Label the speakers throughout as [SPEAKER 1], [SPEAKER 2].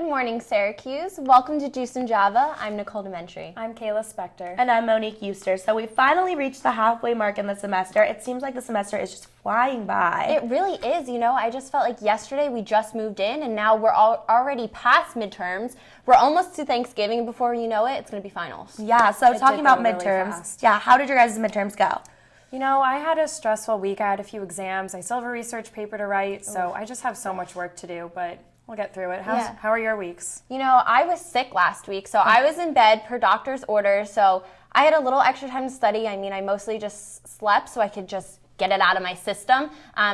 [SPEAKER 1] morning, Syracuse. Welcome to Juice and Java. I'm Nicole DiMentri.
[SPEAKER 2] I'm Kayla Spector.
[SPEAKER 3] And I'm Monique Iuster. So we finally reached the halfway mark in the semester. It seems like the semester is just flying by.
[SPEAKER 1] It really is. You know, I just felt like yesterday we just moved in, and now we're already past midterms. We're almost to Thanksgiving, and before you know it, it's going to be finals.
[SPEAKER 3] Yeah, so
[SPEAKER 2] It
[SPEAKER 3] talking
[SPEAKER 2] did
[SPEAKER 3] about
[SPEAKER 2] go really
[SPEAKER 3] midterms.
[SPEAKER 2] fast.
[SPEAKER 3] Yeah, how did your guys' midterms go?
[SPEAKER 2] You know, I had a stressful week. I had a few exams. I still have a research paper to write, so I just have so much work to do, but we'll get through it. How are your weeks?
[SPEAKER 1] You know, I was sick last week, so I was in bed per doctor's order, so I had a little extra time to study. I mean, I mostly just slept so I could just get it out of my system.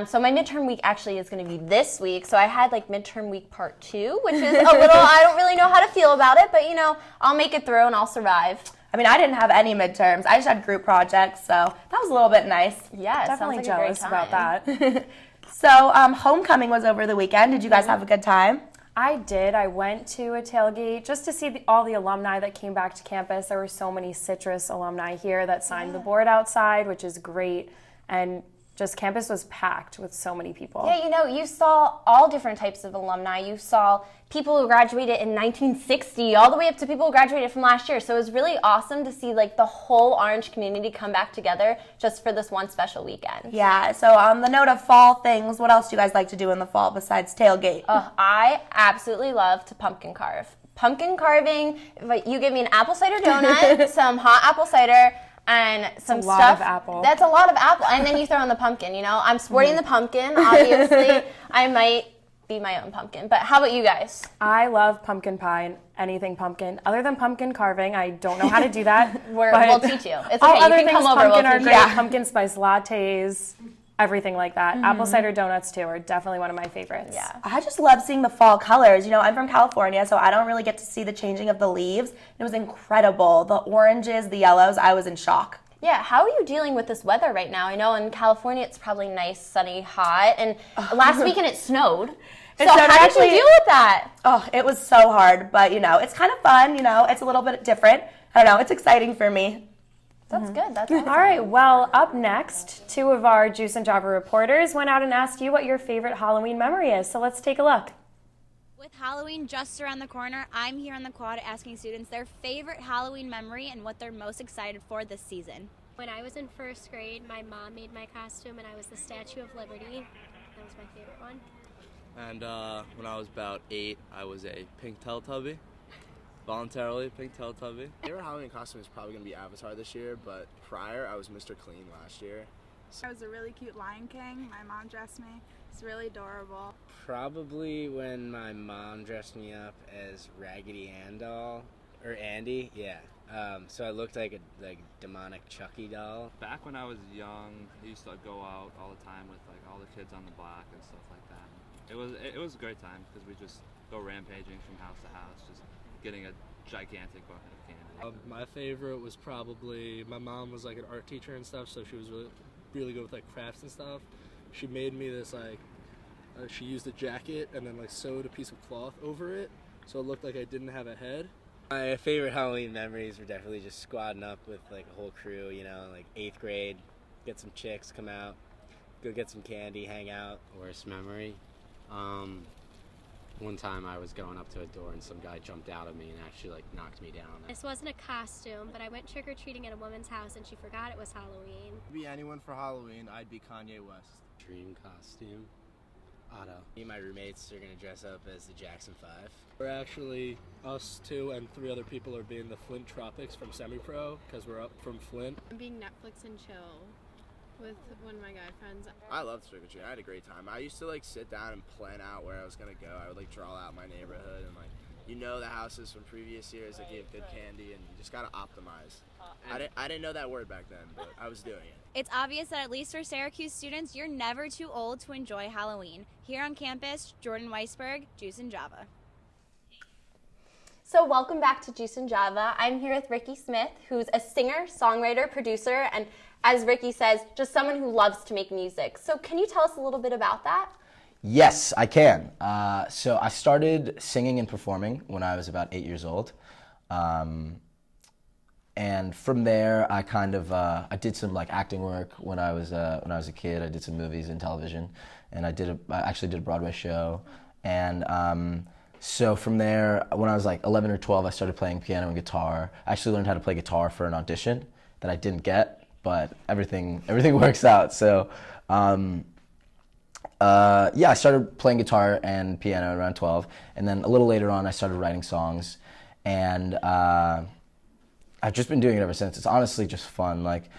[SPEAKER 1] So my midterm week actually is going to be this week, so I had like midterm week part 2, which is a little, I don't really know how to feel about it, but you know, I'll make it through and I'll survive.
[SPEAKER 3] I mean, I didn't have any midterms. I just had group projects, so that was a little bit nice.
[SPEAKER 1] Yeah,
[SPEAKER 2] Definitely
[SPEAKER 1] like
[SPEAKER 2] jealous about that.
[SPEAKER 3] So homecoming was over the weekend. Did you guys have a good time?
[SPEAKER 2] I did. I went to a tailgate just to see all the alumni that came back to campus. There were so many Citrus alumni here that signed the board outside, which is great. And just campus was packed with so many people.
[SPEAKER 1] Yeah, you know, you saw all different types of alumni. You saw people who graduated in 1960 all the way up to people who graduated from last year. So it was really awesome to see like the whole Orange community come back together just for this one special weekend.
[SPEAKER 3] Yeah, so on the note of fall things, what else do you guys like to do in the fall besides tailgate?
[SPEAKER 1] I absolutely love to pumpkin carve. Pumpkin carving, if you give me an apple cider donut, some hot apple cider, and some
[SPEAKER 2] That's a lot
[SPEAKER 1] stuff.
[SPEAKER 2] of apple.
[SPEAKER 1] That's a lot of apple. And then you throw in the pumpkin, you know. I'm sporting the pumpkin, obviously. I might be my own pumpkin. But how about you guys?
[SPEAKER 2] I love pumpkin pie and anything pumpkin. Other than pumpkin carving, I don't know how to do that.
[SPEAKER 1] We'll teach you. It's
[SPEAKER 2] all
[SPEAKER 1] okay.
[SPEAKER 2] other
[SPEAKER 1] You can
[SPEAKER 2] things
[SPEAKER 1] come over.
[SPEAKER 2] pumpkin
[SPEAKER 1] We'll
[SPEAKER 2] are
[SPEAKER 1] teach
[SPEAKER 2] great.
[SPEAKER 1] you.
[SPEAKER 2] Pumpkin spice lattes, everything like that. Apple cider donuts, too, are definitely one of my favorites.
[SPEAKER 1] Yeah.
[SPEAKER 3] I just love seeing the fall colors. You know, I'm from California, so I don't really get to see the changing of the leaves. It was incredible. The oranges, the yellows, I was in shock.
[SPEAKER 1] Yeah, how are you dealing with this weather right now? I know in California it's probably nice, sunny, hot, and last weekend it snowed. So how did you deal with that?
[SPEAKER 3] Oh, it was so hard, but you know, it's kind of fun, you know, it's a little bit different. I don't know, it's exciting for me.
[SPEAKER 1] That's good. That's awesome.
[SPEAKER 2] All right, well, up next, 2 of our Juice and Java reporters went out and asked you what your favorite Halloween memory is. So let's take a look.
[SPEAKER 4] With Halloween just around the corner, I'm here on the quad asking students their favorite Halloween memory and what they're most excited for this season.
[SPEAKER 5] When I was in first grade, my mom made my costume and I was the Statue of Liberty. That was my favorite one.
[SPEAKER 6] And when I was about 8, I was a pink Teletubby. Voluntarily pink Teletubby.
[SPEAKER 7] Favorite Halloween costume is probably going to be Avatar this year, but prior I was Mr. Clean last year.
[SPEAKER 8] I was a really cute Lion King. My mom dressed me. It's really adorable.
[SPEAKER 9] Probably when my mom dressed me up as Raggedy Ann doll, or Andy, yeah. So I looked like a demonic Chucky doll.
[SPEAKER 10] Back when I was young, I used to go out all the time with like all the kids on the block and stuff like that. It was a great time because we just go rampaging from house to house, just getting a gigantic bucket of candy.
[SPEAKER 11] My favorite was probably, my mom was like an art teacher and stuff, so she was really good with like crafts and stuff. She made me this like, she used a jacket and then like sewed a piece of cloth over it, so it looked like I didn't have a head.
[SPEAKER 9] My favorite Halloween memories were definitely just squadding up with like a whole crew, you know, like 8th grade, get some chicks, come out, go get some candy, hang out.
[SPEAKER 12] Worst memory? One time I was going up to a door and some guy jumped out at me and actually like knocked me down.
[SPEAKER 5] This wasn't a costume, but I went trick-or-treating at a woman's house and she forgot it was Halloween.
[SPEAKER 7] Be anyone for Halloween, I'd be Kanye West.
[SPEAKER 12] Dream costume? Otto.
[SPEAKER 9] Me and my roommates are gonna dress up as the Jackson 5.
[SPEAKER 11] We're actually, us 2 and 3 other people are being the Flint Tropics from Semi-Pro, because we're up from Flint.
[SPEAKER 13] I'm being Netflix and chill with one of my guy friends.
[SPEAKER 7] I loved trick or treat. I had a great time. I used to like sit down and plan out where I was gonna go. I would like draw out my neighborhood and like, you know, the houses from previous years that gave good candy, and you just gotta optimize. I didn't know that word back then, but I was doing it.
[SPEAKER 4] It's obvious that at least for Syracuse students, you're never too old to enjoy Halloween. Here on campus, Jordan Weisberg, Juice and Java.
[SPEAKER 1] So welcome back to Juice and Java. I'm here with Ricky Smith, who's a singer, songwriter, producer, and as Ricky says, just someone who loves to make music. So can you tell us a little bit about that?
[SPEAKER 14] Yes, I can. So I started singing and performing when I was about 8 years old. And from there, I kind of I did some like acting work when I was a kid. I did some movies and television, and I actually did a Broadway show. And So from there, when I was like 11 or 12, I started playing piano and guitar. I actually learned how to play guitar for an audition that I didn't get, but everything works out. So yeah, I started playing guitar and piano around 12, and then a little later on, I started writing songs, and I've just been doing it ever since. It's honestly just fun. Like,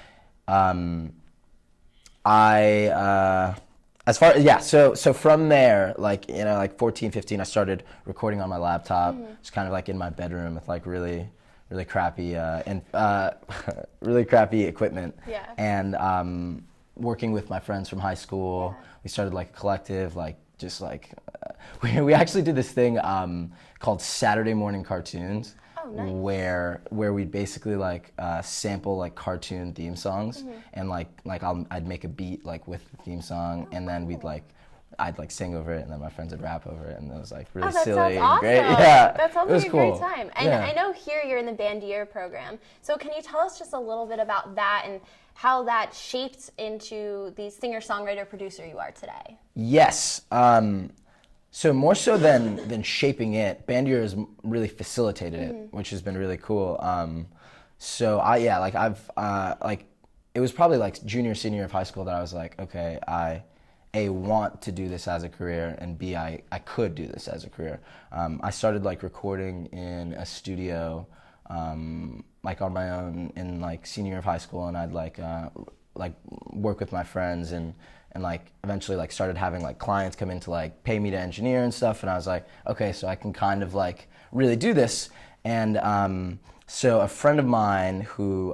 [SPEAKER 14] as far as, yeah, so from there, like, you know, like 14, 15, I started recording on my laptop, just kind of like in my bedroom with like really crappy really crappy equipment.
[SPEAKER 1] Yeah.
[SPEAKER 14] And working with my friends from high school, we started like a collective, like just like we actually did this thing called Saturday morning cartoons.
[SPEAKER 1] Oh, nice.
[SPEAKER 14] Where we'd basically like sample like cartoon theme songs, and I'd make a beat like with the theme song, and then I'd like sing over it, and then my friends would rap over it, and it was like really silly and great. Yeah,
[SPEAKER 1] that sounds like a
[SPEAKER 14] cool.
[SPEAKER 1] great time. And I know here you're in the Bandier program. So can you tell us just a little bit about that and how that shaped into the singer-songwriter producer you are today?
[SPEAKER 14] Yes. So more so than shaping it, Bandier has really facilitated it, which has been really cool. So it was probably like junior, senior of high school that I was like, okay, I want to do this as a career, and B, I could do this as a career. I started like recording in a studio, like on my own in like senior year of high school, and I'd like work with my friends and like eventually like started having like clients come in to like pay me to engineer and stuff, and I was like, okay, so I can kind of like really do this. And so a friend of mine who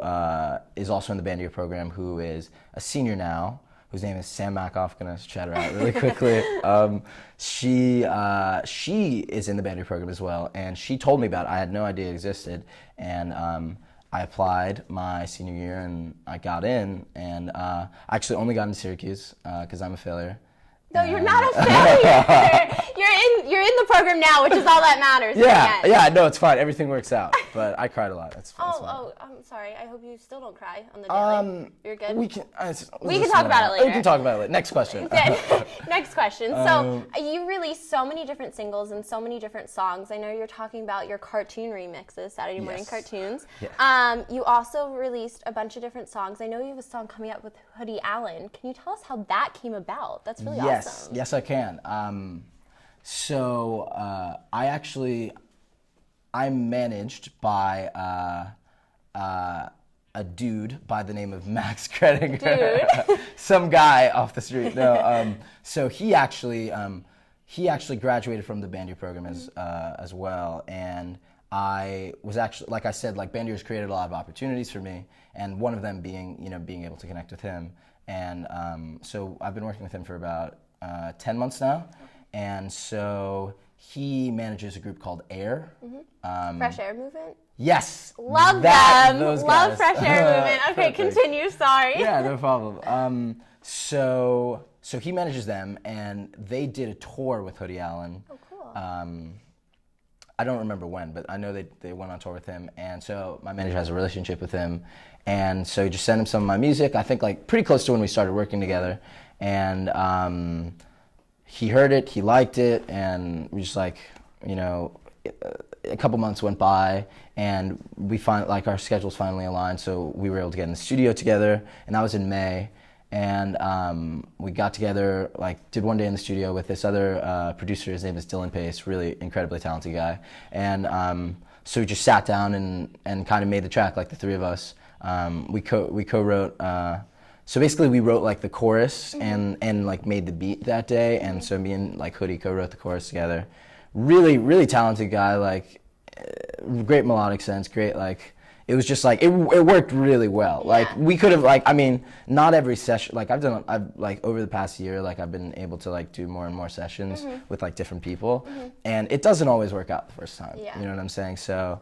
[SPEAKER 14] is also in the Bandier program, who is a senior now, whose name is Sam Makoff, gonna shout her out really quickly. She is in the Bandier program as well, and she told me about it. I had no idea it existed, and I applied my senior year, and I got in, and I actually only got into Syracuse because I'm a failure.
[SPEAKER 1] No, you're not a failure. You're in the program now, which is all that matters.
[SPEAKER 14] Yeah, no, it's fine. Everything works out. But I cried a lot. That's fine.
[SPEAKER 1] I'm sorry. I hope you still don't cry on the daily. You're good.
[SPEAKER 14] We can
[SPEAKER 1] talk about it later.
[SPEAKER 14] We can talk about it later. Next question.
[SPEAKER 1] Next question. So you released so many different singles and so many different songs. I know you're talking about your cartoon remixes, Saturday morning cartoons. Yeah. You also released a bunch of different songs. I know you have a song coming up with Hoodie Allen. Can you tell us how that came about? That's really awesome.
[SPEAKER 14] Yes, I can. I'm managed by a dude by the name of Max Kredinger. Some guy off the street. No, so he actually graduated from the Bandier program as well, and I was actually, like I said, like Bandier's created a lot of opportunities for me, and one of them being being able to connect with him. And so I've been working with him for about 10 months now, and so he manages a group called Air.
[SPEAKER 1] Fresh Air Movement?
[SPEAKER 14] Yes.
[SPEAKER 1] Love them. Love Fresh Air Movement. Okay, continue, sorry.
[SPEAKER 14] Yeah, no problem. So he manages them, and they did a tour with Hoodie Allen.
[SPEAKER 1] Oh, cool.
[SPEAKER 14] I don't remember when, but I know they went on tour with him, and so my manager has a relationship with him, and so he just sent him some of my music, I think like pretty close to when we started working together, and he heard it, he liked it, and we just like, a couple months went by, and we our schedules finally aligned, so we were able to get in the studio together, and that was in May. And we got together, did one day in the studio with this other producer. His name is Dylan Pace, really incredibly talented guy. And so we just sat down and kind of made the track, like the three of us. We co-wrote. So basically, we wrote the chorus and made the beat that day. And so me and Hoodie co-wrote the chorus together. Really, really talented guy. Great melodic sense. Great It was just it worked really well.
[SPEAKER 1] Yeah.
[SPEAKER 14] We could have not every session, I've over the past year, I've been able to do more and more sessions with different people, and it doesn't always work out the first time.
[SPEAKER 1] Yeah.
[SPEAKER 14] You know what I'm saying? So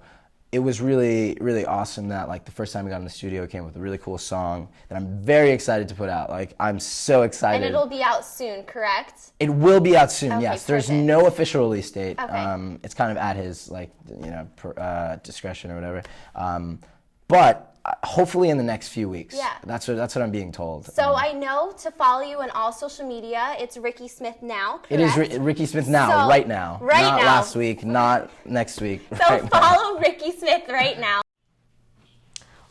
[SPEAKER 14] it was really, really awesome that the first time we got in the studio, it came with a really cool song that I'm very excited to put out. I'm so excited.
[SPEAKER 1] And it'll be out soon, correct?
[SPEAKER 14] It will be out soon.
[SPEAKER 1] Okay,
[SPEAKER 14] Yes. There's
[SPEAKER 1] perfect.
[SPEAKER 14] no official release date.
[SPEAKER 1] Okay.
[SPEAKER 14] It's kind of at his discretion or whatever. But hopefully in the next few weeks.
[SPEAKER 1] Yeah.
[SPEAKER 14] That's what I'm being told.
[SPEAKER 1] So I know to follow you on all social media, it's Ricky Smith now, correct?
[SPEAKER 14] It is Ricky Smith now,
[SPEAKER 1] So,
[SPEAKER 14] right now.
[SPEAKER 1] right
[SPEAKER 14] not
[SPEAKER 1] now.
[SPEAKER 14] last week, not next week.
[SPEAKER 1] So
[SPEAKER 14] right now.
[SPEAKER 1] follow Ricky Smith right now.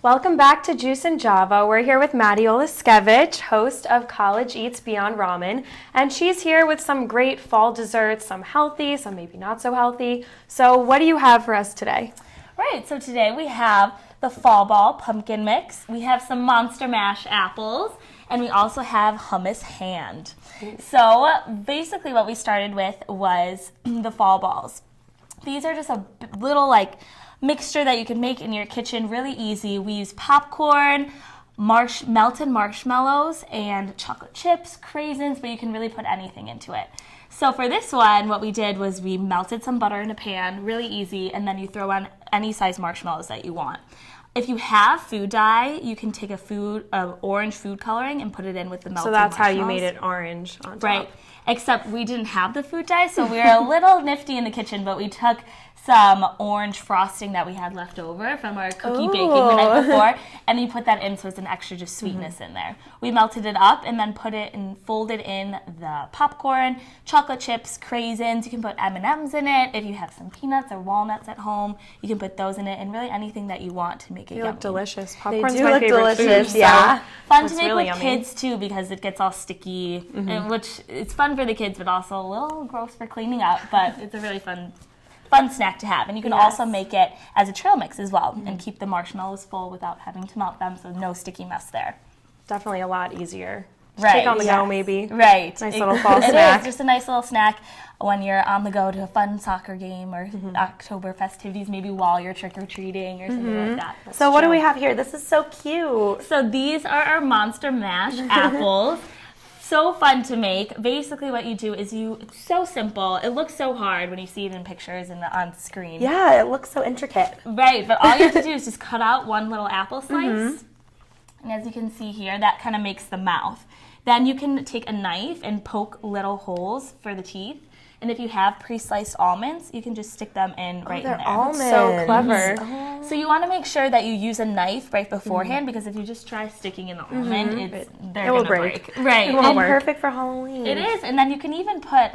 [SPEAKER 2] Welcome back to Juice and Java. We're here with Maddy Oleszkiewicz, host of College Eats Beyond Ramen, and she's here with some great fall desserts, some healthy, some maybe not so healthy. So what do you have for us today?
[SPEAKER 15] Right, so today we have the Fall Ball Pumpkin Mix, we have some Monster Mash apples, and we also have hummus hand. So basically what we started with was the Fall Balls. These are just a little mixture that you can make in your kitchen, really easy. We use popcorn, melted marshmallows, and chocolate chips, craisins, but you can really put anything into it. So for this one, what we did was we melted some butter in a pan, really easy, and then you throw on any size marshmallows that you want. If you have food dye, you can take orange food coloring and put it in with the melted marshmallows.
[SPEAKER 2] So that's how you made it orange on top.
[SPEAKER 15] Right, except we didn't have the food dye, so we were a little nifty in the kitchen, but we took some orange frosting that we had left over from our cookie baking the night before, and you put that in so it's an extra just sweetness in there. We melted it up and then put it and folded in the popcorn, chocolate chips, craisins. You can put M&Ms in it. If you have some peanuts or walnuts at home, you can put those in it, and really anything that you want to make it yummy.
[SPEAKER 2] They look delicious.
[SPEAKER 3] They
[SPEAKER 2] Popcorn's
[SPEAKER 3] do
[SPEAKER 2] my
[SPEAKER 3] look
[SPEAKER 2] favorite
[SPEAKER 3] delicious,
[SPEAKER 2] food.
[SPEAKER 3] yeah.
[SPEAKER 2] So
[SPEAKER 15] Fun
[SPEAKER 2] it's
[SPEAKER 15] to make
[SPEAKER 2] really
[SPEAKER 15] with
[SPEAKER 2] yummy.
[SPEAKER 15] kids too, because it gets all sticky, and which it's fun for the kids, but also a little gross for cleaning up. But it's a really fun snack to have. And you can also make it as a trail mix as well, and keep the marshmallows full without having to melt them, so no sticky mess there.
[SPEAKER 2] Definitely a lot easier.
[SPEAKER 15] Right.
[SPEAKER 2] Take on the go, maybe.
[SPEAKER 15] Right.
[SPEAKER 2] Nice little fall snack.
[SPEAKER 15] It is just a nice little snack when you're on the go to a fun soccer game or October festivities, maybe while you're trick-or-treating or something like that.
[SPEAKER 3] So what do we have here? This is so cute.
[SPEAKER 15] So these are our Monster Mash apples. So fun to make. Basically what you do is it's so simple. It looks so hard when you see it in pictures and on screen.
[SPEAKER 3] Yeah, it looks so intricate.
[SPEAKER 15] Right, but all you have to do is just cut out one little apple slice. And as you can see here, that kind of makes the mouth. Then you can take a knife and poke little holes for the teeth. And if you have pre-sliced almonds, you can just stick them in right in there.
[SPEAKER 3] Almonds.
[SPEAKER 2] So clever.
[SPEAKER 15] So you want to make sure that you use a knife right beforehand, because if you just try sticking in the almond, they're
[SPEAKER 2] will
[SPEAKER 15] gonna
[SPEAKER 2] break.
[SPEAKER 15] Right.
[SPEAKER 3] It won't work. Perfect for Halloween.
[SPEAKER 15] It is, and then you can even put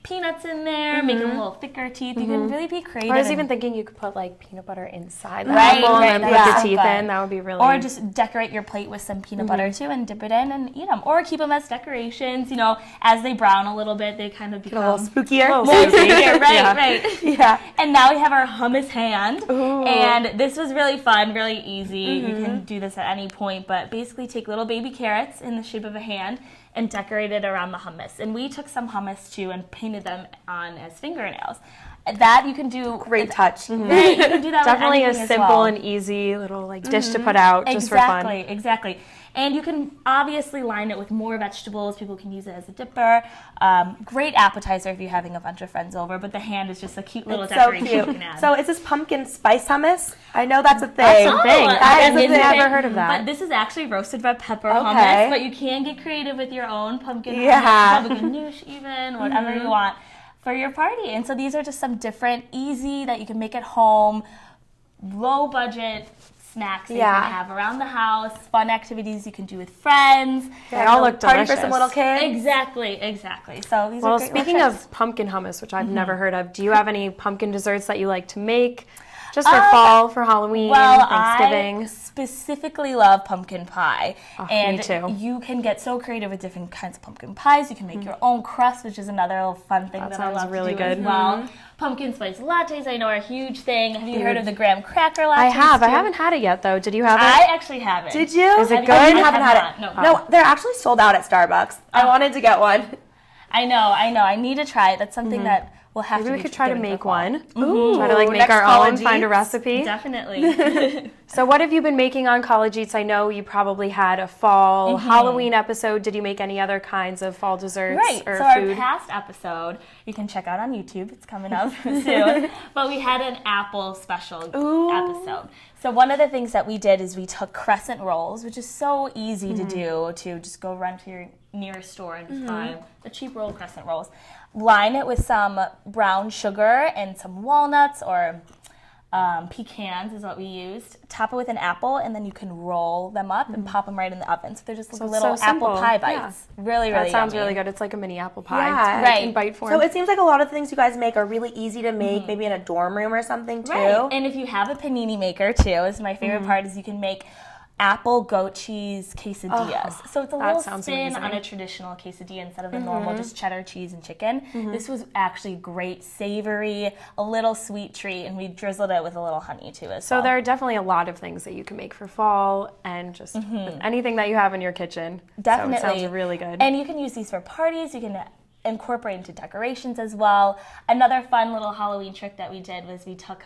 [SPEAKER 15] peanuts in there, make them a little thicker teeth. You can really be creative.
[SPEAKER 2] I was even thinking you could put peanut butter inside the
[SPEAKER 15] Right,
[SPEAKER 2] apple
[SPEAKER 15] right,
[SPEAKER 2] and then
[SPEAKER 15] yeah.
[SPEAKER 2] put the teeth
[SPEAKER 15] Good.
[SPEAKER 2] in. That would be really.
[SPEAKER 15] Or just decorate your plate with some peanut butter too, and dip it in and eat them. Or keep them as decorations. You know, as they brown a little bit, they kind of become
[SPEAKER 3] a little spookier.
[SPEAKER 15] More spookier, right, right.
[SPEAKER 3] Yeah.
[SPEAKER 15] And now we have our hummus hand. And this was really fun, really easy. You can do this at any point, but basically take little baby carrots in the shape of a hand and decorate it around the hummus. And we took some hummus too and painted them on as fingernails. That you can do.
[SPEAKER 3] Great touch.
[SPEAKER 15] Right, you can do that
[SPEAKER 2] Definitely
[SPEAKER 15] with
[SPEAKER 2] a
[SPEAKER 15] anything
[SPEAKER 2] simple
[SPEAKER 15] as well.
[SPEAKER 2] and easy little dish to put out just for fun.
[SPEAKER 15] Exactly. And you can obviously line it with more vegetables. People can use it as a dipper. Great appetizer if you're having a bunch of friends over, but the hand is just a cute little decoration you can add.
[SPEAKER 3] So is this pumpkin spice hummus? I know that's a thing.
[SPEAKER 2] That's a thing.
[SPEAKER 3] I've
[SPEAKER 2] never heard of that.
[SPEAKER 15] But this is actually roasted red pepper hummus, but you can get creative with your own pumpkin
[SPEAKER 3] Yeah.
[SPEAKER 15] hummus, pumpkin noosh even, whatever you want for your party. And so these are just some different, easy, that you can make at home, low budget snacks that you can have around the house, fun activities you can do with friends.
[SPEAKER 2] They all look
[SPEAKER 3] Party
[SPEAKER 2] delicious.
[SPEAKER 3] for some little kids.
[SPEAKER 15] Exactly. So these are great
[SPEAKER 2] speaking
[SPEAKER 15] little tricks.
[SPEAKER 2] of pumpkin hummus, which I've never heard of, do you have any pumpkin desserts that you like to make? Just for fall, for Halloween, Thanksgiving.
[SPEAKER 15] I specifically love pumpkin pie.
[SPEAKER 2] Me too.
[SPEAKER 15] You can get so creative with different kinds of pumpkin pies. You can make your own crust, which is another little fun thing that I love
[SPEAKER 2] really
[SPEAKER 15] to do
[SPEAKER 2] good.
[SPEAKER 15] as well. Pumpkin spice lattes, I know, are a huge thing. Have you heard of the graham cracker lattes?
[SPEAKER 2] I have.
[SPEAKER 15] too?
[SPEAKER 2] I haven't had it yet, though. Did you have it?
[SPEAKER 15] I actually haven't.
[SPEAKER 3] Did you?
[SPEAKER 2] Is it good?
[SPEAKER 3] I haven't had it.
[SPEAKER 15] No.
[SPEAKER 3] No, they're actually sold out at Starbucks. I wanted to get one.
[SPEAKER 15] I know. I need to try it. That's something that we'll have
[SPEAKER 2] Maybe
[SPEAKER 15] to
[SPEAKER 2] we could try to make one.
[SPEAKER 3] Ooh,
[SPEAKER 2] Try to make
[SPEAKER 3] next
[SPEAKER 2] our
[SPEAKER 3] College
[SPEAKER 2] own, find a
[SPEAKER 3] Eats.
[SPEAKER 2] recipe.
[SPEAKER 15] Definitely.
[SPEAKER 2] So what have you been making on College Eats? I know you probably had a fall Halloween episode. Did you make any other kinds of fall desserts or
[SPEAKER 15] so
[SPEAKER 2] food?
[SPEAKER 15] our past episode, you can check out on YouTube. It's coming up soon. But we had an apple special episode. So one of the things that we did is we took crescent rolls, which is so easy to do, to just go run to your nearest store and just buy the cheap rolled crescent rolls. Line it with some brown sugar and some walnuts or pecans is what we used. Top it with an apple, and then you can roll them up and pop them right in the oven. So they're just like little apple pie bites.
[SPEAKER 2] Yeah.
[SPEAKER 15] Really, really
[SPEAKER 2] That sounds
[SPEAKER 15] yummy.
[SPEAKER 2] really good. It's like a mini apple pie.
[SPEAKER 3] Yeah.
[SPEAKER 15] Right.
[SPEAKER 2] In bite form.
[SPEAKER 3] So it seems like a lot of the things you guys make are really easy to make, maybe in a dorm room or something too.
[SPEAKER 15] Right. And if you have a panini maker too, is my favorite part, is you can make apple goat cheese quesadillas. So it's a little spin on a traditional quesadilla instead of the normal just cheddar cheese and chicken. This was actually great, savory, a little sweet treat, and we drizzled it with a little honey too as well.
[SPEAKER 2] So there are definitely a lot of things that you can make for fall and just with anything that you have in your kitchen.
[SPEAKER 15] Definitely.
[SPEAKER 2] So it sounds really good.
[SPEAKER 15] And you can use these for parties. You can incorporate into decorations as well. Another fun little Halloween trick that we did was we took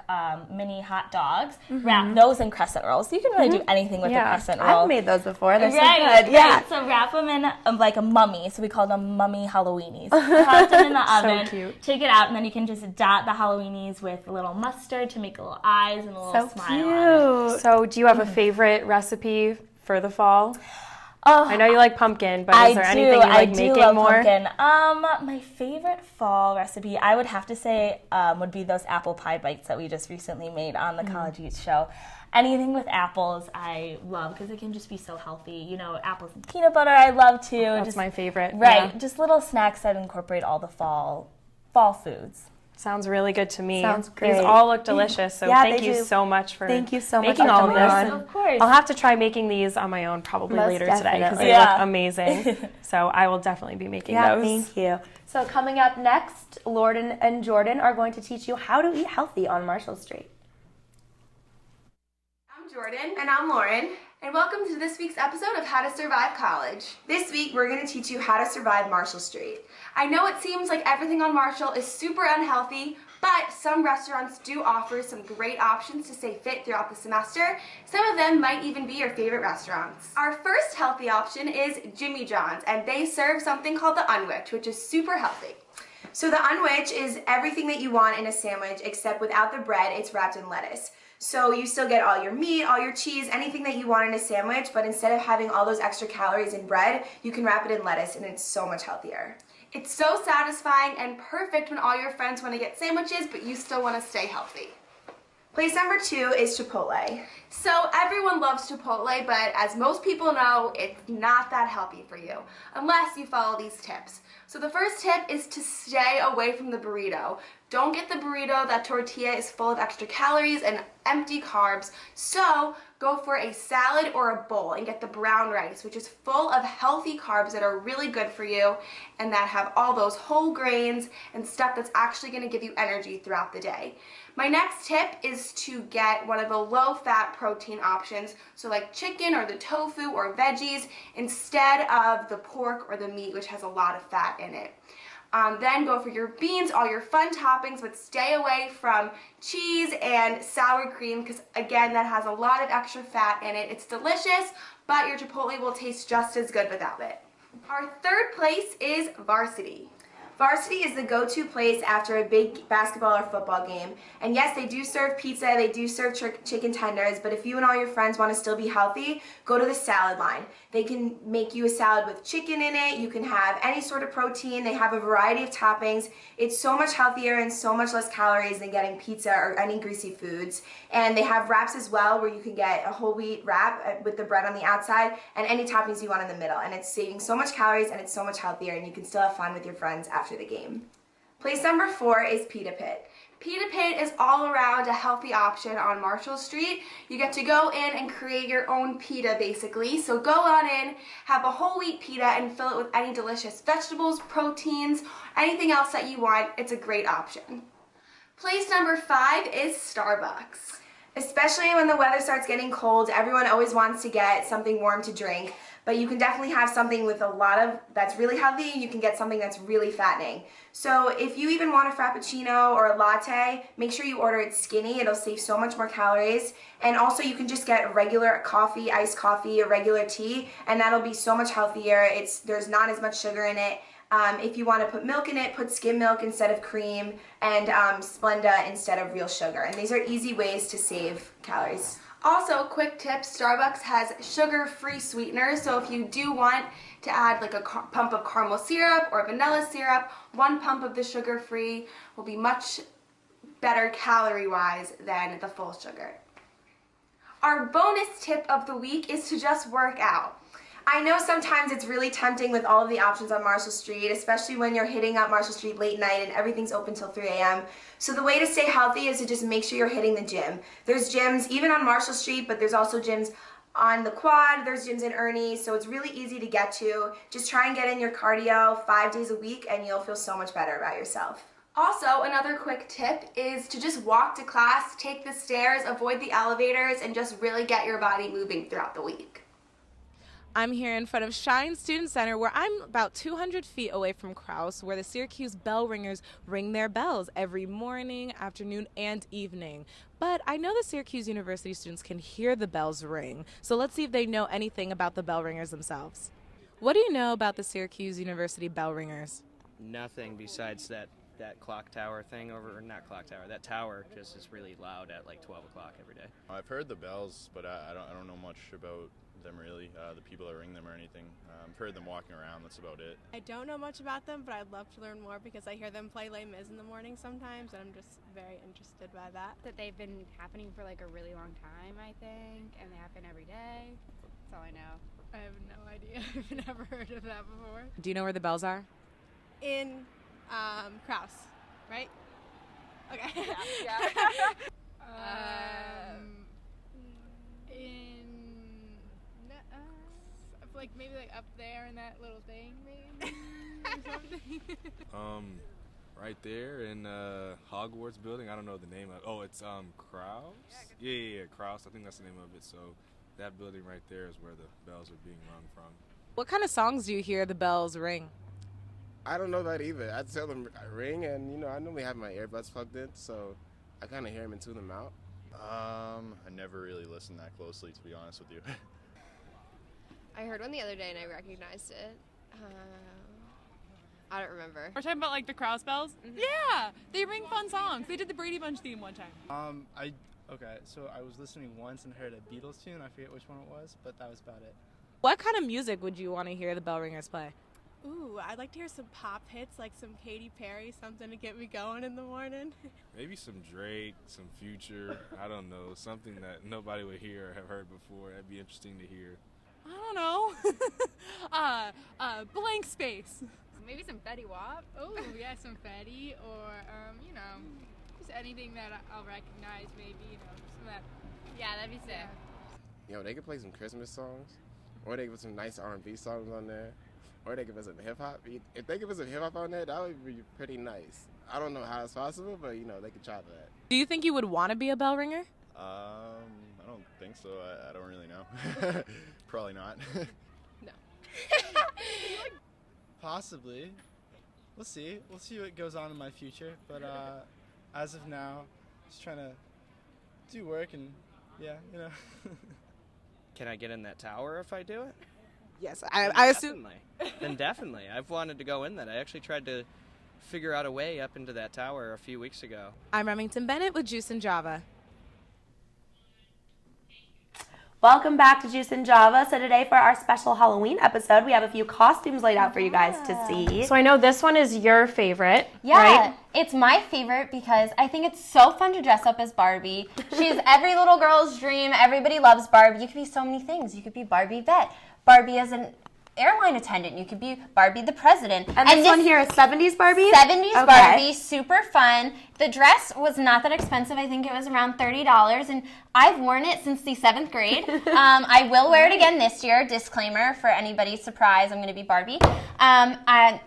[SPEAKER 15] mini hot dogs, wrapped those in crescent rolls. So you can really do anything with a crescent roll.
[SPEAKER 3] I've made those before. They're so
[SPEAKER 15] Right,
[SPEAKER 3] good. Yeah.
[SPEAKER 15] So wrap them in like a mummy. So we called them mummy Halloweenies. Pop them in the oven.
[SPEAKER 2] cute.
[SPEAKER 15] Take it out, and then you can just dot the Halloweenies with a little mustard to make little eyes and a little smile on it.
[SPEAKER 2] So do you have a favorite recipe for the fall? I know you like pumpkin, but is there anything you like making
[SPEAKER 15] love
[SPEAKER 2] more?
[SPEAKER 15] Pumpkin. My favorite fall recipe, I would have to say, would be those apple pie bites that we just recently made on the College Eats show. Anything with apples, I love because it can just be so healthy. You know, apples and peanut butter, I love too.
[SPEAKER 2] That's my favorite.
[SPEAKER 15] Right,
[SPEAKER 2] Yeah.
[SPEAKER 15] just little snacks that incorporate all the fall foods.
[SPEAKER 2] Sounds really good to me.
[SPEAKER 3] Sounds great.
[SPEAKER 2] These all look delicious, so
[SPEAKER 3] Yeah,
[SPEAKER 2] thank
[SPEAKER 3] they
[SPEAKER 2] you
[SPEAKER 3] do.
[SPEAKER 2] so much for
[SPEAKER 3] Thank you so much
[SPEAKER 2] making
[SPEAKER 3] for
[SPEAKER 2] all of
[SPEAKER 3] coming
[SPEAKER 2] this.
[SPEAKER 3] on.
[SPEAKER 15] Of course.
[SPEAKER 2] I'll have to try making these on my own probably
[SPEAKER 3] Most
[SPEAKER 2] later today because they
[SPEAKER 3] definitely.
[SPEAKER 2] look amazing. So I will definitely be making those.
[SPEAKER 3] Thank you. So coming up next, Lorden and Jordan are going to teach you how to eat healthy on Marshall Street.
[SPEAKER 16] I'm Jordan. And I'm Lauren. And welcome to this week's episode of How to Survive College. This week, we're going to teach you how to survive Marshall Street. I know it seems like everything on Marshall is super unhealthy, but some restaurants do offer some great options to stay fit throughout the semester. Some of them might even be your favorite restaurants. Our first healthy option is Jimmy John's, and they serve something called the Unwich, which is super healthy. So the Unwich is everything that you want in a sandwich, except without the bread, it's wrapped in lettuce. So you still get all your meat, all your cheese, anything that you want in a sandwich, but instead of having all those extra calories in bread, you can wrap it in lettuce, and it's so much healthier. It's so satisfying and perfect when all your friends want to get sandwiches, but you still want to stay healthy. Place number 2 is Chipotle. So everyone loves Chipotle, but as most people know, it's not that healthy for you, unless you follow these tips. So the first tip is to stay away from the burrito. Don't get the burrito. That tortilla is full of extra calories and empty carbs. So go for a salad or a bowl and get the brown rice, which is full of healthy carbs that are really good for you and that have all those whole grains and stuff that's actually going to give you energy throughout the day. My next tip is to get one of the low-fat protein options, so like chicken or the tofu or veggies, instead of the pork or the meat, which has a lot of fat in it. Then go for your beans, all your fun toppings, but stay away from cheese and sour cream because, again, that has a lot of extra fat in it. It's delicious, but your Chipotle will taste just as good without it. Our third place is Varsity. Varsity is the go-to place after a big basketball or football game. And yes, they do serve pizza, they do serve chicken tenders, but if you and all your friends want to still be healthy, go to the salad line. They can make you a salad with chicken in it, you can have any sort of protein, they have a variety of toppings. It's so much healthier and so much less calories than getting pizza or any greasy foods. And they have wraps as well where you can get a whole wheat wrap with the bread on the outside and any toppings you want in the middle. And it's saving so much calories and it's so much healthier and you can still have fun with your friends after the game. Place number 4 is Pita Pit. Pita Pit is all around a healthy option on Marshall Street. You get to go in and create your own pita basically. So go on in, have a whole wheat pita and fill it with any delicious vegetables, proteins, anything else that you want. It's a great option. Place number 5 is Starbucks. Especially when the weather starts getting cold, everyone always wants to get something warm to drink. But you can definitely have something with a lot of that's really healthy. You can get something that's really fattening. So if you even want a frappuccino or a latte, make sure you order it skinny. It'll save so much more calories. And also you can just get a regular coffee, iced coffee, or regular tea, and that'll be so much healthier. There's not as much sugar in it. If you want to put milk in it, put skim milk instead of cream, and Splenda instead of real sugar. And these are easy ways to save calories. Also, quick tip, Starbucks has sugar-free sweeteners, so if you do want to add like a pump of caramel syrup or vanilla syrup, 1 pump of the sugar-free will be much better calorie-wise than the full sugar. Our bonus tip of the week is to just work out. I know sometimes it's really tempting with all of the options on Marshall Street, especially when you're hitting up Marshall Street late night and everything's open till 3 a.m. So the way to stay healthy is to just make sure you're hitting the gym. There's gyms even on Marshall Street, but there's also gyms on the quad, there's gyms in Ernie, so it's really easy to get to. Just try and get in your cardio 5 days a week and you'll feel so much better about yourself. Also, another quick tip is to just walk to class, take the stairs, avoid the elevators, and just really get your body moving throughout the week.
[SPEAKER 17] I'm here in front of Shine Student Center, where I'm about 200 feet away from Krause, where the Syracuse bell ringers ring their bells every morning, afternoon, and evening. But I know the Syracuse University students can hear the bells ring, so let's see if they know anything about the bell ringers themselves. What do you know about the Syracuse University bell ringers?
[SPEAKER 18] Nothing besides that clock tower thing over, not clock tower, that tower just is really loud at like 12 o'clock every day.
[SPEAKER 19] I've heard the bells, but I don't know much about them really, the people that ring them or anything. I've heard them walking around, that's about it.
[SPEAKER 13] I don't know much about them, but I'd love to learn more because I hear them play Les Mis in the morning sometimes, and I'm just very interested by that.
[SPEAKER 20] That they've been happening for like a really long time, I think, and they happen every day. That's all I know.
[SPEAKER 13] I have no idea. I've never heard of that before.
[SPEAKER 17] Do you know where the bells are?
[SPEAKER 13] In Krause, right? Okay.
[SPEAKER 20] Yeah.
[SPEAKER 13] Like maybe like up there in that little thing, maybe or something.
[SPEAKER 21] Right there in Hogwarts building. I don't know the name of it. Oh, it's Krause? Yeah, Krause. I think that's the name of it. So that building right there is where the bells are being rung from.
[SPEAKER 17] What kind of songs do you hear the bells ring?
[SPEAKER 22] I don't know that either. I tell them ring, and I normally have my earbuds plugged in, so I kind of hear them and tune them out.
[SPEAKER 19] I never really listened that closely, to be honest with you.
[SPEAKER 23] I heard one the other day and I recognized it. I don't remember.
[SPEAKER 24] We're talking about like the Krause bells? Mm-hmm. Yeah! They ring fun songs. They did the Brady Bunch theme one time.
[SPEAKER 25] So I was listening once and heard a Beatles tune. I forget which one it was, but that was about it.
[SPEAKER 17] What kind of music would you want to hear the bell ringers play?
[SPEAKER 13] Ooh, I'd like to hear some pop hits, like some Katy Perry, something to get me going in the morning.
[SPEAKER 21] Maybe some Drake, some Future, I don't know, something that nobody would hear or have heard before. That'd be interesting to hear.
[SPEAKER 24] I don't know. Blank Space.
[SPEAKER 20] Maybe some Fetty Wap.
[SPEAKER 13] Oh, yeah, some Fetty, or, just anything that I'll recognize, maybe, some of that.
[SPEAKER 20] Yeah, that'd be sick.
[SPEAKER 22] They could play some Christmas songs, or they could put some nice R&B songs on there, or they could put some hip-hop. If they could put some hip-hop on there, that would be pretty nice. I don't know how it's possible, but, they could try that.
[SPEAKER 17] Do you think you would want to be a bell ringer?
[SPEAKER 19] I don't think so. I don't really know. Probably not.
[SPEAKER 20] No.
[SPEAKER 25] Possibly. We'll see. We'll see what goes on in my future. But as of now, just trying to do work and,
[SPEAKER 18] Can I get in that tower if I do it?
[SPEAKER 17] Yes, I assume.
[SPEAKER 18] Then definitely. I've wanted to go in that. I actually tried to figure out a way up into that tower a few weeks ago.
[SPEAKER 17] I'm Remington Bennett with Juice and Java.
[SPEAKER 3] Welcome back to Juice and Java. So today for our special Halloween episode, we have a few costumes laid out for you guys to see.
[SPEAKER 2] So I know this one is your favorite,
[SPEAKER 1] Yeah,
[SPEAKER 2] right?
[SPEAKER 1] It's my favorite because I think it's so fun to dress up as Barbie. She's every little girl's dream. Everybody loves Barbie. You could be so many things. You could be Barbie vet, Barbie as an airline attendant. You could be Barbie the president.
[SPEAKER 3] And this one here is 70s Barbie?
[SPEAKER 1] 70s
[SPEAKER 3] Okay.
[SPEAKER 1] Barbie, super fun. The dress was not that expensive. I think it was around $30, and I've worn it since the 7th grade. I will wear it again this year. Disclaimer for anybody surprised, I'm going to be Barbie. I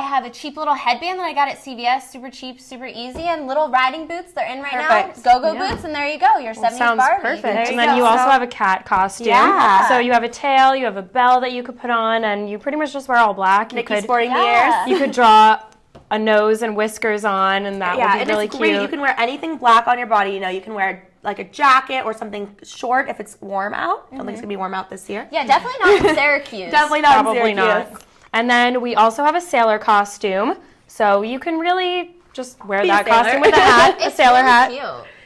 [SPEAKER 1] have a cheap little headband that I got at CVS, super cheap, super easy, and little riding boots. They're in right now. Go-go boots, and there you go. Your 70s
[SPEAKER 2] sounds
[SPEAKER 1] Barbie.
[SPEAKER 2] perfect. And then you also have a cat costume.
[SPEAKER 1] Yeah.
[SPEAKER 2] So you have a tail, you have a bell that you could put on, and you pretty much just wear all black.
[SPEAKER 3] Nikki sporting the ears.
[SPEAKER 2] You could draw a nose and whiskers on, and that would be really cute.
[SPEAKER 3] Great. You can wear anything black on your body. You can wear like a jacket or something short if it's warm out. I don't think it's going to be warm out this year.
[SPEAKER 1] Yeah, definitely not in Syracuse.
[SPEAKER 3] Definitely not
[SPEAKER 2] Probably
[SPEAKER 3] in Syracuse.
[SPEAKER 2] not. And then we also have a sailor costume. So you can really just wear that costume with a hat, a sailor hat.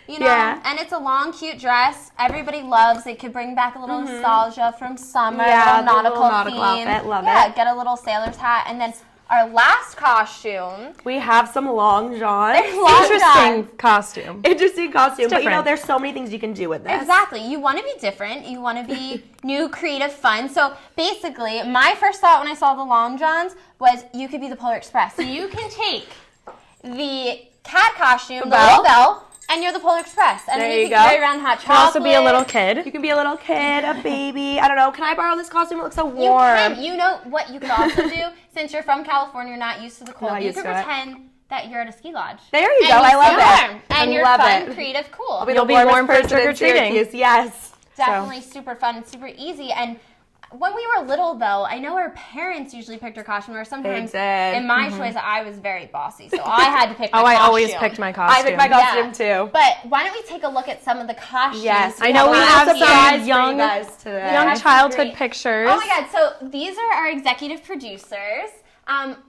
[SPEAKER 1] Cute. And it's a long, cute dress. Everybody loves it. Could bring back a little nostalgia from summer,
[SPEAKER 3] Yeah,
[SPEAKER 1] little nautical
[SPEAKER 3] outfit. Love it.
[SPEAKER 1] Get a little sailor's hat. And then our last costume.
[SPEAKER 3] We have some long johns.
[SPEAKER 2] Interesting costume.
[SPEAKER 3] Interesting costume. But
[SPEAKER 2] different.
[SPEAKER 3] there's so many things you can do with this.
[SPEAKER 1] Exactly. You want to be different. You want to be new, creative, fun. So basically, my first thought when I saw the long johns was you could be the Polar Express. So you can take the cat costume, the little bell, and you're the Polar Express. And then you can carry around hot chocolate.
[SPEAKER 2] You can also be a little kid.
[SPEAKER 3] You can be a little kid, a baby. I don't know. Can I borrow this costume? It looks so warm.
[SPEAKER 1] You can. You know what you could also do? Since you're from California, you're not used to the cold. You could pretend that you're at a ski lodge.
[SPEAKER 3] There you go. I love it.
[SPEAKER 1] And you're fun, creative, cool.
[SPEAKER 3] You'll be warm for trick-or-treating. Yes.
[SPEAKER 1] Definitely super fun and super easy. And when we were little, though, I know our parents usually picked our costume, or sometimes in my choice, I was very bossy, so I had to pick my costume.
[SPEAKER 2] I always picked my costume.
[SPEAKER 3] I picked my costume, too.
[SPEAKER 1] But why don't we take a look at some of the costumes?
[SPEAKER 3] Yes,
[SPEAKER 2] I know we have some young childhood pictures.
[SPEAKER 1] Oh, my God. So these are our executive producers.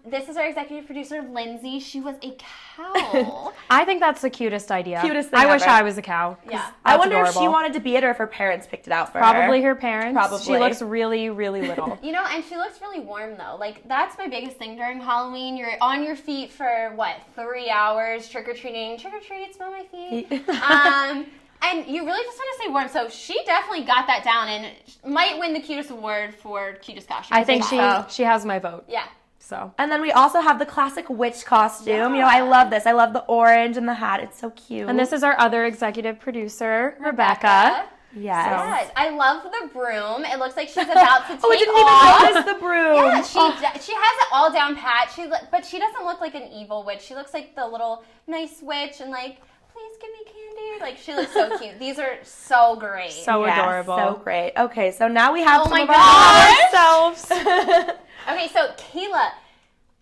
[SPEAKER 1] This is our executive producer, Lindsay. She was a cow.
[SPEAKER 2] I think that's the cutest idea.
[SPEAKER 3] Cutest thing
[SPEAKER 2] I wish
[SPEAKER 3] ever.
[SPEAKER 2] I was a cow.
[SPEAKER 1] Yeah.
[SPEAKER 3] I wonder
[SPEAKER 2] adorable.
[SPEAKER 3] if she wanted to be it or if her parents picked it out for her.
[SPEAKER 2] Probably her parents.
[SPEAKER 3] Probably.
[SPEAKER 2] She looks really, really little.
[SPEAKER 1] You know, and she looks really warm, though. Like, that's my biggest thing during Halloween. You're on your feet for, 3 hours, trick-or-treating. Trick-or-treat, smell my feet. And you really just want to stay warm. So she definitely got that down and might win the cutest award for cutest costume.
[SPEAKER 2] I think she has my vote.
[SPEAKER 1] Yeah.
[SPEAKER 2] So.
[SPEAKER 3] And then we also have the classic witch costume. You know, I love this. I love the orange and the hat. It's so cute.
[SPEAKER 2] And this is our other executive producer, Rebecca.
[SPEAKER 3] Yes.
[SPEAKER 1] I love the broom. It looks like she's about to take
[SPEAKER 3] I didn't
[SPEAKER 1] off.
[SPEAKER 3] even notice the broom.
[SPEAKER 1] Yeah, she has it all down pat. But she doesn't look like an evil witch. She looks like the little nice witch and please give me candy. Like, she looks so cute. These are so great.
[SPEAKER 2] So adorable.
[SPEAKER 3] So great. Okay, so now we have
[SPEAKER 1] some
[SPEAKER 3] of
[SPEAKER 1] gosh.
[SPEAKER 3] ourselves.
[SPEAKER 1] Okay, so Kayla,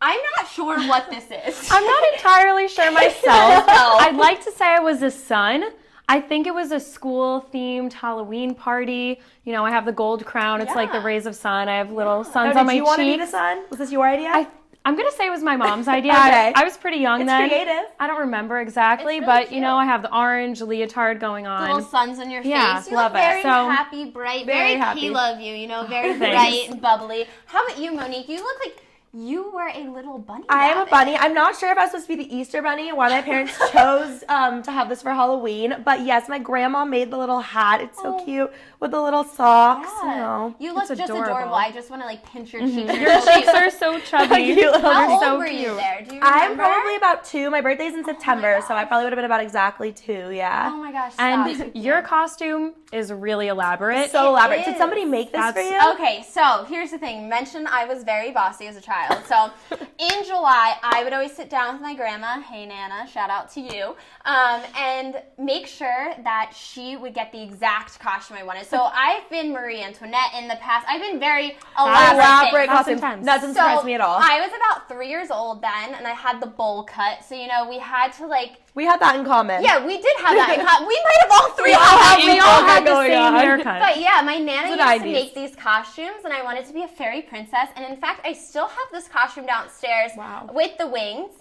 [SPEAKER 1] I'm not sure what this is.
[SPEAKER 2] I'm not entirely sure myself. I'd like to say I was a sun. I think it was a school-themed Halloween party. You know, I have the gold crown. It's like the rays of sun. I have little suns on my cheeks.
[SPEAKER 3] Did you want to be the sun? Was this your idea?
[SPEAKER 2] I'm going to say it was my mom's idea.
[SPEAKER 3] Okay.
[SPEAKER 2] I was pretty young then.
[SPEAKER 3] It's creative.
[SPEAKER 2] I don't remember exactly,
[SPEAKER 1] It's really
[SPEAKER 2] but,
[SPEAKER 1] cute.
[SPEAKER 2] you know, I have the orange leotard going on.
[SPEAKER 1] Little suns on your face.
[SPEAKER 2] Yeah,
[SPEAKER 1] You
[SPEAKER 2] love
[SPEAKER 1] look
[SPEAKER 2] it.
[SPEAKER 1] very
[SPEAKER 2] So,
[SPEAKER 1] happy, bright, very
[SPEAKER 3] happy.
[SPEAKER 1] Kayla of you, you know, very
[SPEAKER 2] Thanks.
[SPEAKER 1] bright and bubbly. How about you, Monique? You look like you were a little bunny
[SPEAKER 3] I am a
[SPEAKER 1] rabbit.
[SPEAKER 3] bunny. I'm not sure if I was supposed to be the Easter bunny, why my parents chose to have this for Halloween. But yes, my grandma made the little hat. It's so cute with the little socks.
[SPEAKER 1] Yeah.
[SPEAKER 3] You know,
[SPEAKER 1] You look
[SPEAKER 3] it's
[SPEAKER 1] just adorable. I just want to pinch your cheeks.
[SPEAKER 2] Your cheeks are so chubby.
[SPEAKER 1] How old
[SPEAKER 2] so
[SPEAKER 1] were
[SPEAKER 2] cute.
[SPEAKER 1] you there? Do you
[SPEAKER 3] I'm
[SPEAKER 1] remember?
[SPEAKER 3] probably about 2. My birthday's in September, so I probably would have been about exactly 2, yeah.
[SPEAKER 1] Oh my gosh.
[SPEAKER 2] And your costume is really elaborate.
[SPEAKER 3] So elaborate.
[SPEAKER 1] is.
[SPEAKER 3] Did somebody make this for you?
[SPEAKER 1] Okay, so here's the thing. Mentioned I was very bossy as a child. So in July, I would always sit down with my grandma. Hey, Nana, shout out to you. And make sure that she would get the exact costume I wanted. So I've been Marie Antoinette in the past. I've been very elaborate
[SPEAKER 3] costume. That doesn't surprise me at all.
[SPEAKER 1] I was about 3 years old then, and I had the bowl cut. So, you know, we had to
[SPEAKER 3] We had that in common.
[SPEAKER 1] Yeah, we did have that in common. We might have all three
[SPEAKER 2] we all had the same haircut.
[SPEAKER 1] But yeah, my Nana used
[SPEAKER 3] That's
[SPEAKER 1] to
[SPEAKER 3] what
[SPEAKER 1] make these costumes, and I wanted to be a fairy princess. And in fact, I still have this costume downstairs with the wings.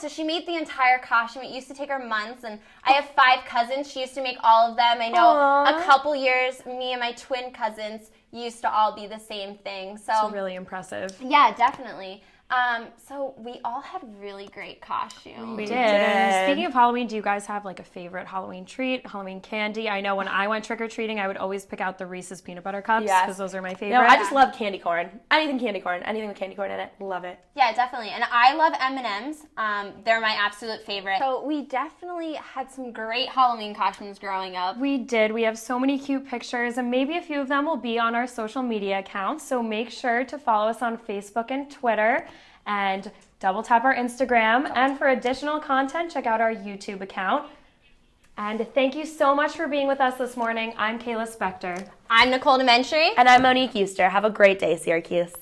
[SPEAKER 1] So she made the entire costume. It used to take her months, and I have 5 cousins. She used to make all of them. I know a couple years, me and my twin cousins used to all be the same thing. So
[SPEAKER 2] it's really impressive.
[SPEAKER 1] Yeah, definitely. So we all had really great costumes.
[SPEAKER 2] We did. And speaking of Halloween, do you guys have like a favorite Halloween treat, Halloween candy? I know when I went trick-or-treating, I would always pick out the Reese's peanut butter cups because those are my favorite.
[SPEAKER 3] No, I just love candy corn. Anything candy corn. Anything with candy corn in it. Love it.
[SPEAKER 1] Yeah, definitely. And I love M&Ms. They're my absolute favorite. So we definitely had some great Halloween costumes growing up.
[SPEAKER 2] We did. We have so many cute pictures, and maybe a few of them will be on our social media accounts. So make sure to follow us on Facebook and Twitter, and double tap our Instagram. And for additional content, check out our YouTube account. And thank you so much for being with us this morning. I'm Kayla Spector.
[SPEAKER 1] I'm Nicole DiMentri.
[SPEAKER 3] And I'm Monique Iuster. Have a great day, Syracuse.